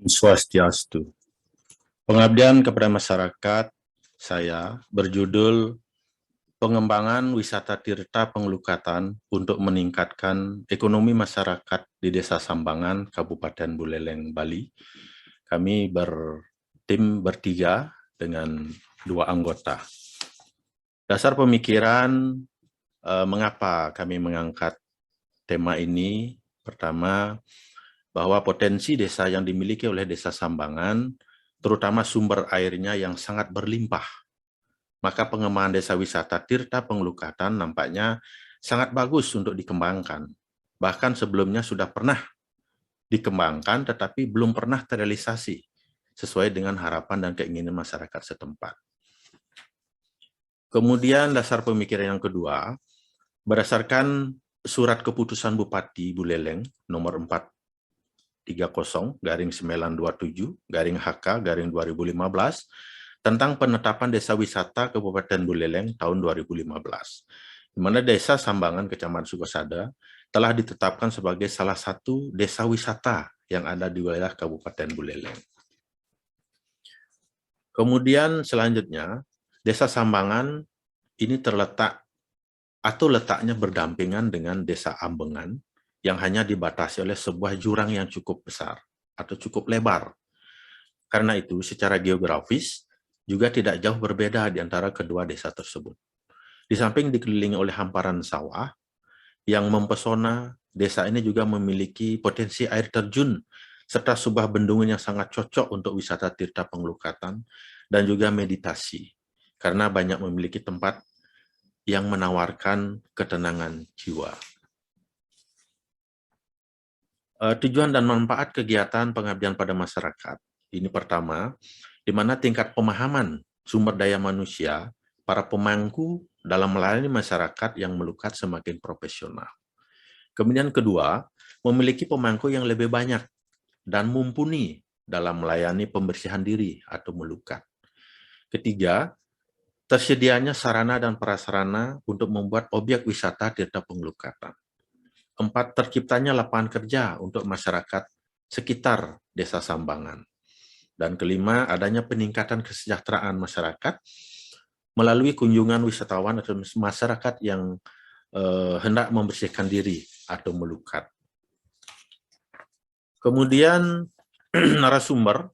Swastiastu. Pengabdian kepada masyarakat saya berjudul Pengembangan Wisata Tirta Penglukatan untuk meningkatkan ekonomi masyarakat di Desa Sambangan, Kabupaten Buleleng, Bali. Kami bertim bertiga dengan 2 anggota. Dasar pemikiran mengapa kami mengangkat tema ini, pertama, bahwa potensi desa yang dimiliki oleh Desa Sambangan, terutama sumber airnya yang sangat berlimpah, maka pengembangan desa wisata Tirta Penglukatan nampaknya sangat bagus untuk dikembangkan. Bahkan sebelumnya sudah pernah dikembangkan, tetapi belum pernah terrealisasi sesuai dengan harapan dan keinginan masyarakat setempat. Kemudian dasar pemikiran yang kedua, berdasarkan surat keputusan Bupati Buleleng nomor 430/927/HK/2015 tentang penetapan desa wisata Kabupaten Buleleng tahun 2015, di mana Desa Sambangan Kecamatan Sukosada telah ditetapkan sebagai salah satu desa wisata yang ada di wilayah Kabupaten Buleleng. Kemudian selanjutnya, Desa Sambangan ini terletak atau letaknya berdampingan dengan Desa Ambengan yang hanya dibatasi oleh sebuah jurang yang cukup besar atau cukup lebar. Karena itu, secara geografis juga tidak jauh berbeda di antara kedua desa tersebut. Di samping dikelilingi oleh hamparan sawah yang mempesona, desa ini juga memiliki potensi air terjun serta sebuah bendungan yang sangat cocok untuk wisata Tirta Penglukatan dan juga meditasi, karena banyak memiliki tempat yang menawarkan ketenangan jiwa. Tujuan dan manfaat kegiatan pengabdian pada masyarakat. Ini pertama, di mana tingkat pemahaman sumber daya manusia, para pemangku dalam melayani masyarakat yang melukat semakin profesional. Kemudian kedua, memiliki pemangku yang lebih banyak dan mumpuni dalam melayani pembersihan diri atau melukat. Ketiga, tersedianya sarana dan prasarana untuk membuat objek wisata Tirta Penglukatan. 4, terciptanya lapangan kerja untuk masyarakat sekitar Desa Sambangan. Dan kelima, adanya peningkatan kesejahteraan masyarakat melalui kunjungan wisatawan atau masyarakat yang hendak membersihkan diri atau melukat. Kemudian narasumber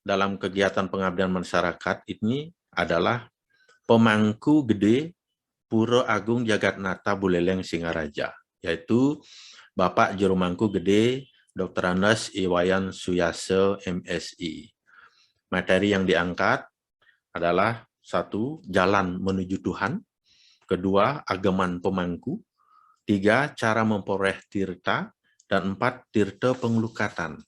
dalam kegiatan pengabdian masyarakat ini adalah pemangku gede Pura Agung Jagatnata Buleleng Singaraja, yaitu Bapak Juru Mangku Gede Dr. Andes Iwayan Suyase MSI. Materi yang diangkat adalah 1, jalan menuju Tuhan, 2, ageman pemangku, 3, cara memperoleh tirta, dan 4, tirta penglukatan.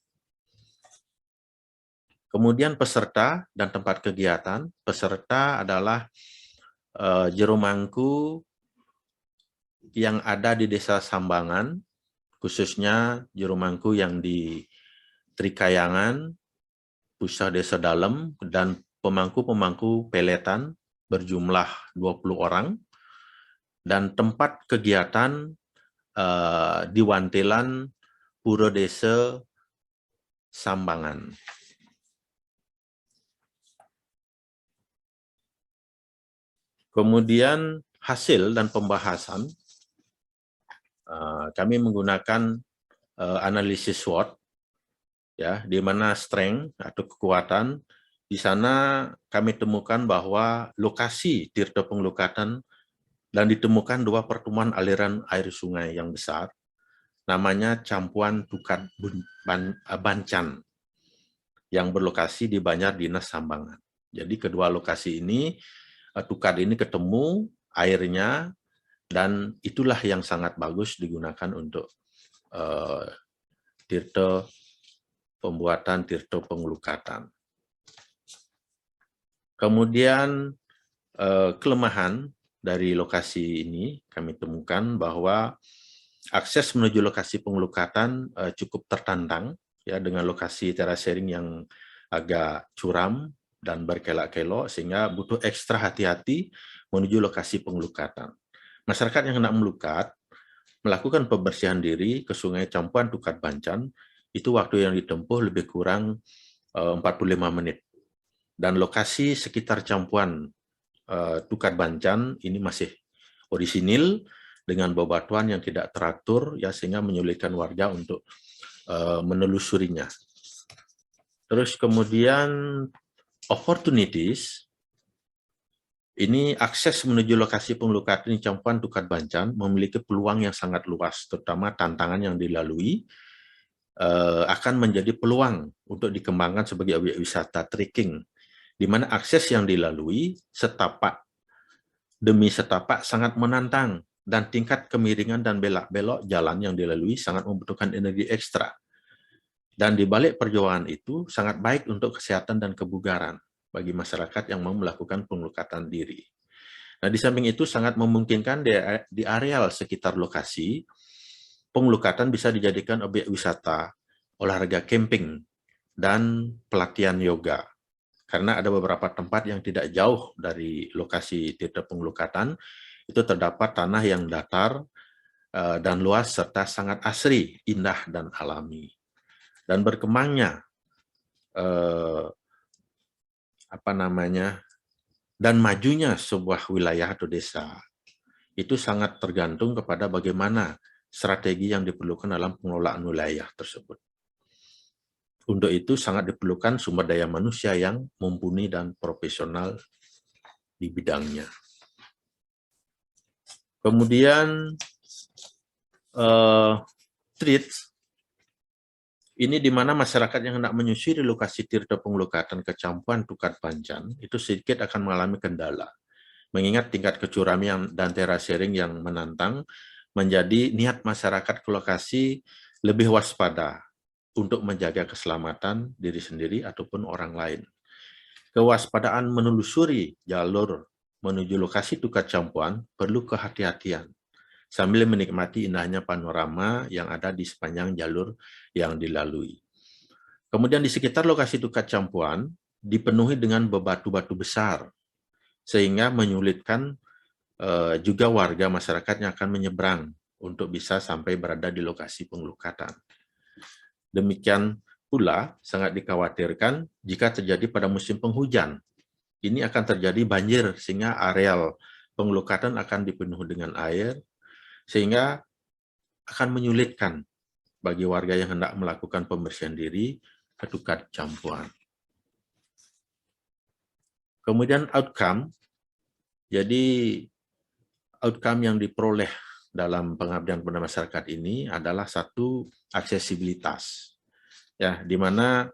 Kemudian peserta dan tempat kegiatan. Peserta adalah juru mangku yang ada di Desa Sambangan, khususnya juru mangku yang di Trikayangan, Pusat Desa Dalem, dan pemangku-pemangku peletan berjumlah 20 orang, dan tempat kegiatan di Wantelan, Pura Desa Sambangan. Kemudian hasil dan pembahasan, kami menggunakan analisis SWOT, ya, di mana strength atau kekuatan, di sana kami temukan bahwa lokasi Tirta Penglukatan dan ditemukan 2 pertemuan aliran air sungai yang besar, namanya Campuan Tukat Bancan, yang berlokasi di Banjar Dinas Sambangan. Jadi kedua lokasi ini, Tukat ini ketemu airnya, dan itulah yang sangat bagus digunakan untuk pembuatan Tirta Penglukatan. Kemudian kelemahan dari lokasi ini kami temukan bahwa akses menuju lokasi penglukatan cukup tertantang, ya, dengan lokasi terasering yang agak curam dan berkelok-kelok, sehingga butuh ekstra hati-hati menuju lokasi penglukatan. Masyarakat yang hendak melukat melakukan pembersihan diri ke Sungai Campuan Tukat Bancan itu waktu yang ditempuh lebih kurang 45 menit. Dan lokasi sekitar Campuan Tukat Bancan ini masih orisinil dengan bebatuan yang tidak teratur, ya, sehingga menyulitkan warga untuk menelusurinya. Terus kemudian opportunities, ini akses menuju lokasi pengelukatan di Campuan Tukat Bancan memiliki peluang yang sangat luas, terutama tantangan yang dilalui akan menjadi peluang untuk dikembangkan sebagai objek wisata trekking, di mana akses yang dilalui setapak demi setapak sangat menantang, dan tingkat kemiringan dan belok-belok jalan yang dilalui sangat membutuhkan energi ekstra. Dan di balik perjuangan itu sangat baik untuk kesehatan dan kebugaran bagi masyarakat yang mau melakukan pengelukatan diri. Nah, di samping itu sangat memungkinkan di areal sekitar lokasi, pengelukatan bisa dijadikan objek wisata, olahraga camping, dan pelatihan yoga. Karena ada beberapa tempat yang tidak jauh dari lokasi tirta pengelukatan, itu terdapat tanah yang datar dan luas serta sangat asri, indah, dan alami. Dan berkembangnya dan majunya sebuah wilayah atau desa itu sangat tergantung kepada bagaimana strategi yang diperlukan dalam pengelolaan wilayah tersebut. Untuk itu sangat diperlukan sumber daya manusia yang mumpuni dan profesional di bidangnya. Kemudian treats ini di mana masyarakat yang hendak menyusuri lokasi tirta pengelukatan ke Campuan Tukat Bancan itu sedikit akan mengalami kendala. Mengingat tingkat kecuramian dan terasering yang menantang, menjadi niat masyarakat ke lokasi lebih waspada untuk menjaga keselamatan diri sendiri ataupun orang lain. Kewaspadaan menelusuri jalur menuju lokasi Tukat Campuan perlu kehati-hatian, sambil menikmati indahnya panorama yang ada di sepanjang jalur yang dilalui. Kemudian di sekitar lokasi Tukat Campuan dipenuhi dengan bebatu-batu besar, sehingga menyulitkan juga warga masyarakat yang akan menyeberang untuk bisa sampai berada di lokasi pengelukatan. Demikian pula sangat dikhawatirkan jika terjadi pada musim penghujan. Ini akan terjadi banjir sehingga areal pengelukatan akan dipenuhi dengan air, sehingga akan menyulitkan bagi warga yang hendak melakukan pembersihan diri ke Tukat Campuan. Kemudian outcome, jadi outcome yang diperoleh dalam pengabdian pada masyarakat ini adalah satu, aksesibilitas, ya, di mana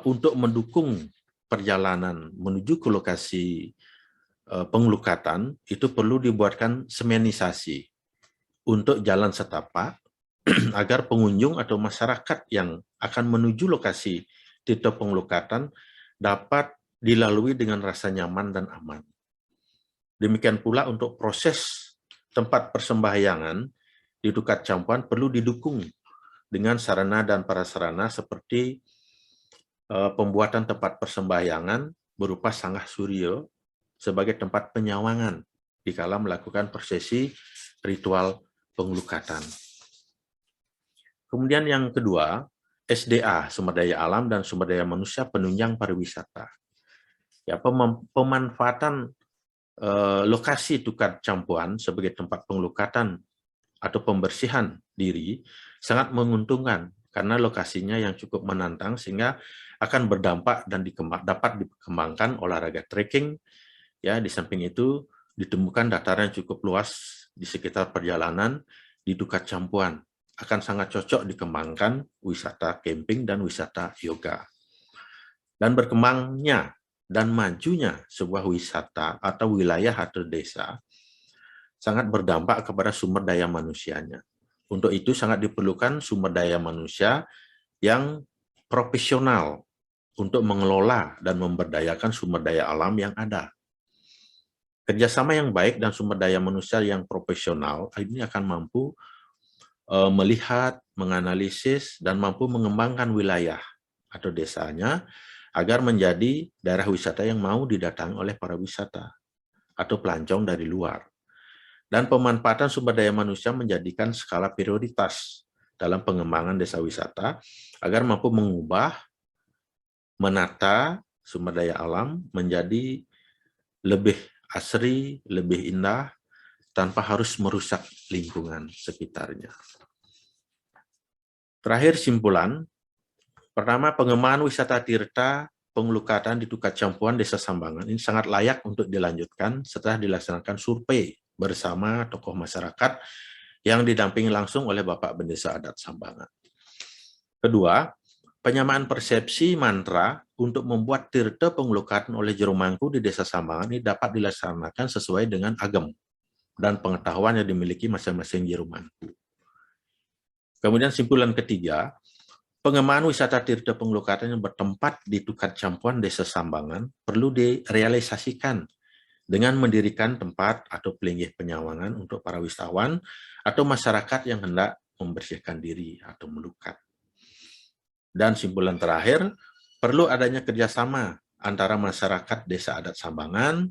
untuk mendukung perjalanan menuju ke lokasi pengelukatan itu perlu dibuatkan semenisasi untuk jalan setapak agar pengunjung atau masyarakat yang akan menuju lokasi tirta pengelukatan dapat dilalui dengan rasa nyaman dan aman. Demikian pula untuk proses tempat persembahyangan di Tukat Campuan perlu didukung dengan sarana dan prasarana seperti pembuatan tempat persembahyangan berupa sanggah surya sebagai tempat penyawangan dikala melakukan prosesi ritual pengelukatan. Kemudian yang kedua, SDA, sumber daya alam dan sumber daya manusia penunjang pariwisata. Ya, pemanfaatan lokasi Tukat Campuan sebagai tempat pengelukatan atau pembersihan diri sangat menguntungkan karena lokasinya yang cukup menantang sehingga akan berdampak dan dapat dikembangkan olahraga trekking. Ya, di samping itu ditemukan dataran cukup luas di sekitar perjalanan di Tukat Campuan, akan sangat cocok dikembangkan wisata camping dan wisata yoga. Dan berkembangnya dan majunya sebuah wisata atau wilayah atau desa sangat berdampak kepada sumber daya manusianya. Untuk itu sangat diperlukan sumber daya manusia yang profesional untuk mengelola dan memberdayakan sumber daya alam yang ada. Kerjasama yang baik dan sumber daya manusia yang profesional ini akan mampu melihat, menganalisis, dan mampu mengembangkan wilayah atau desanya agar menjadi daerah wisata yang mau didatangi oleh para wisata atau pelancong dari luar. Dan pemanfaatan sumber daya manusia menjadikan skala prioritas dalam pengembangan desa wisata agar mampu mengubah, menata sumber daya alam menjadi lebih asri, lebih indah, tanpa harus merusak lingkungan sekitarnya. Terakhir simpulan, pertama pengembangan wisata tirta pengelukatan di Tukat Campuan Desa Sambangan ini sangat layak untuk dilanjutkan setelah dilaksanakan survei bersama tokoh masyarakat yang didampingi langsung oleh Bapak Bendesa Adat Sambangan. Kedua, penyamaan persepsi mantra untuk membuat tirta pengelukatan oleh Jero Mangku di Desa Sambangan ini dapat dilaksanakan sesuai dengan agam dan pengetahuan yang dimiliki masing-masing Jero Mangku. Kemudian simpulan ketiga, pengembangan wisata tirta pengelukatan yang bertempat di Tukat Campuan Desa Sambangan perlu direalisasikan dengan mendirikan tempat atau pelinggih penyawangan untuk para wisatawan atau masyarakat yang hendak membersihkan diri atau melukat. Dan simpulan terakhir, perlu adanya kerjasama antara masyarakat Desa Adat Sambangan,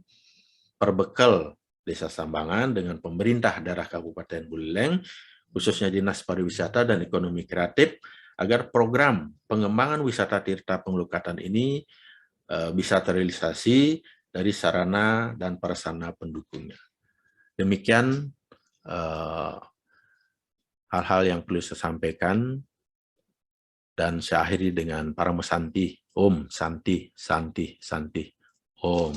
Perbekal Desa Sambangan dengan pemerintah daerah Kabupaten Buleleng, khususnya Dinas Pariwisata dan Ekonomi Kreatif, agar program pengembangan wisata tirta pengelukatan ini bisa terrealisasi dari sarana dan prasarana pendukungnya. Demikian hal-hal yang perlu saya sampaikan, dan saya akhiri dengan Paramasanti, Om Santi, Santi, Santi, Om.